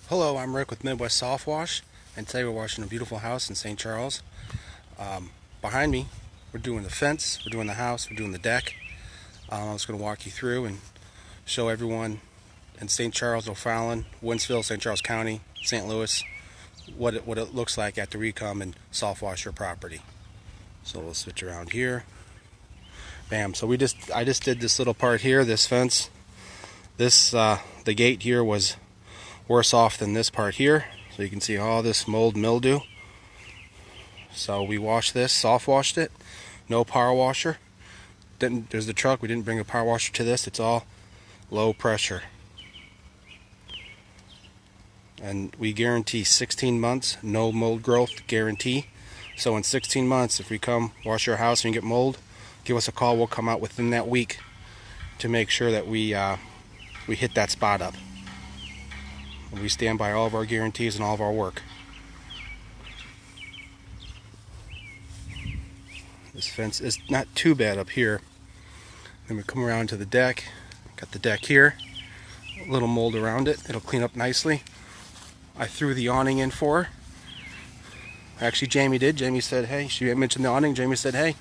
Hello, I'm Rick with Midwest Softwash, and today we're washing a beautiful house in St. Charles. Behind me, we're doing the fence, we're doing the house, we're doing the deck. I was going to walk you through and show everyone in St. Charles, O'Fallon, Winsville, St. Charles County, St. Louis, what it looks like after we come and soft wash your property. So we'll switch around here. Bam. So I just did this little part here, this fence. The gate here was worse off than this part here, so you can see all this mold mildew. So we washed this, soft washed it, no power washer. There's the truck, we didn't bring a power washer to this, it's all low pressure. And we guarantee 16 months, no mold growth guarantee. So in 16 months, if we come wash your house and you get mold, give us a call, we'll come out within that week to make sure that we hit that spot up. We stand by all of our guarantees and all of our work. This fence is not too bad up here. Then we come around to the deck. Got the deck here. A little mold around it. It'll clean up nicely. I threw the awning in for her. Actually, Jamie did. Jamie said, hey, she mentioned the awning. Jamie said, hey,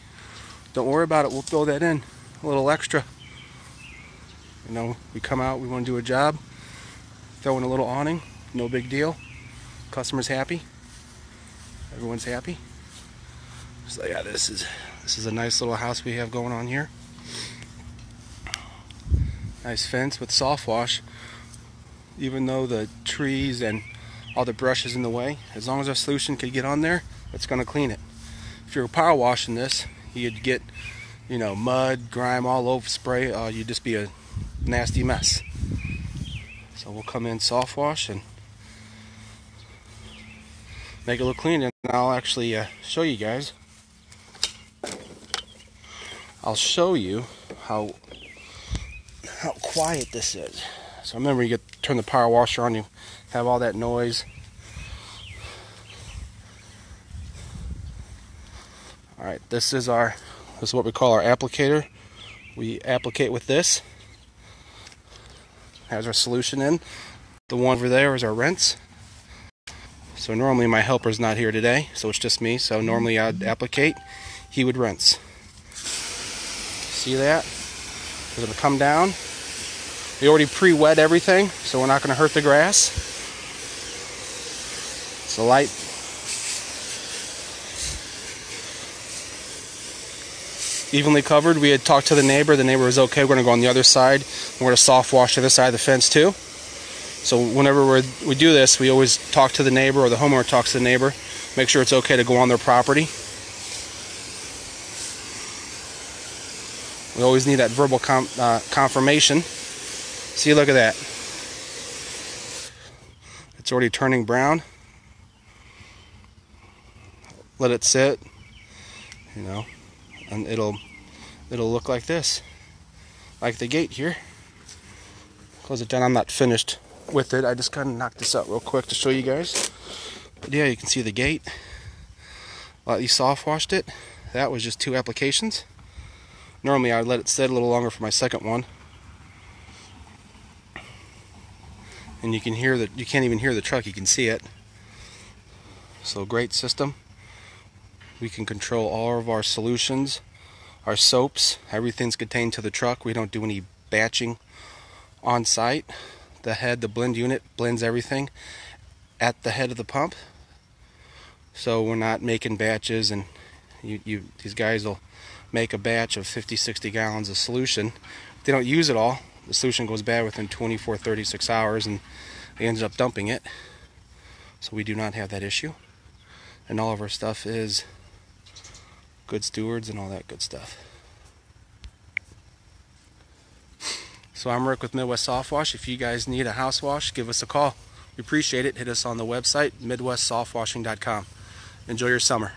don't worry about it. We'll throw that in. A little extra. You know, we come out, we want to do a job. Throw in a little awning, no big deal. Customer's happy. Everyone's happy. So yeah, this is a nice little house we have going on here. Nice fence with soft wash. Even though the trees and all the brush is in the way, as long as our solution could get on there, it's going to clean it. If you're power washing this, you'd get, you know, mud, grime all over, spray. You'd just be a nasty mess. So we'll come in soft wash and make it look clean, and I'll actually show you guys. I'll show you how quiet this is. So remember, you turn the power washer on, you have all that noise. All right, this is what we call our applicator. We applicate with this. Has our solution in. The one over there is our rinse. So normally my helper's not here today, so it's just me. So normally I'd applicate, he would rinse. See that? It's going to come down. We already pre-wet everything, so we're not going to hurt the grass. It's a light. Evenly covered. We had talked to the neighbor. The neighbor was okay. We're going to go on the other side. We're going to soft wash the other side of the fence too. So whenever we do this, we always talk to the neighbor, or the homeowner talks to the neighbor, make sure it's okay to go on their property. We always need that verbal confirmation. See, look at that. It's already turning brown. Let it sit, you know, and it'll look like this, like the gate here. Close it down. I'm not finished with it. I just kind of knocked this out real quick to show you guys. But yeah, you can see the gate. You soft washed it. That was just 2 applications. Normally I would let it sit a little longer for my second one. And you can't even hear the truck, you can see it. So great system. We can control all of our solutions, our soaps, everything's contained to the truck. We don't do any batching on site. The blend unit blends everything at the head of the pump. So we're not making batches, and these guys will make a batch of 50-60 gallons of solution. If they don't use it all, the solution goes bad within 24-36 hours and they ended up dumping it. So we do not have that issue. And all of our stuff is good stewards and all that good stuff. So I'm Rick with Midwest Softwash. If you guys need a house wash, give us a call. We appreciate it. Hit us on the website, midwestsoftwashing.com. Enjoy your summer.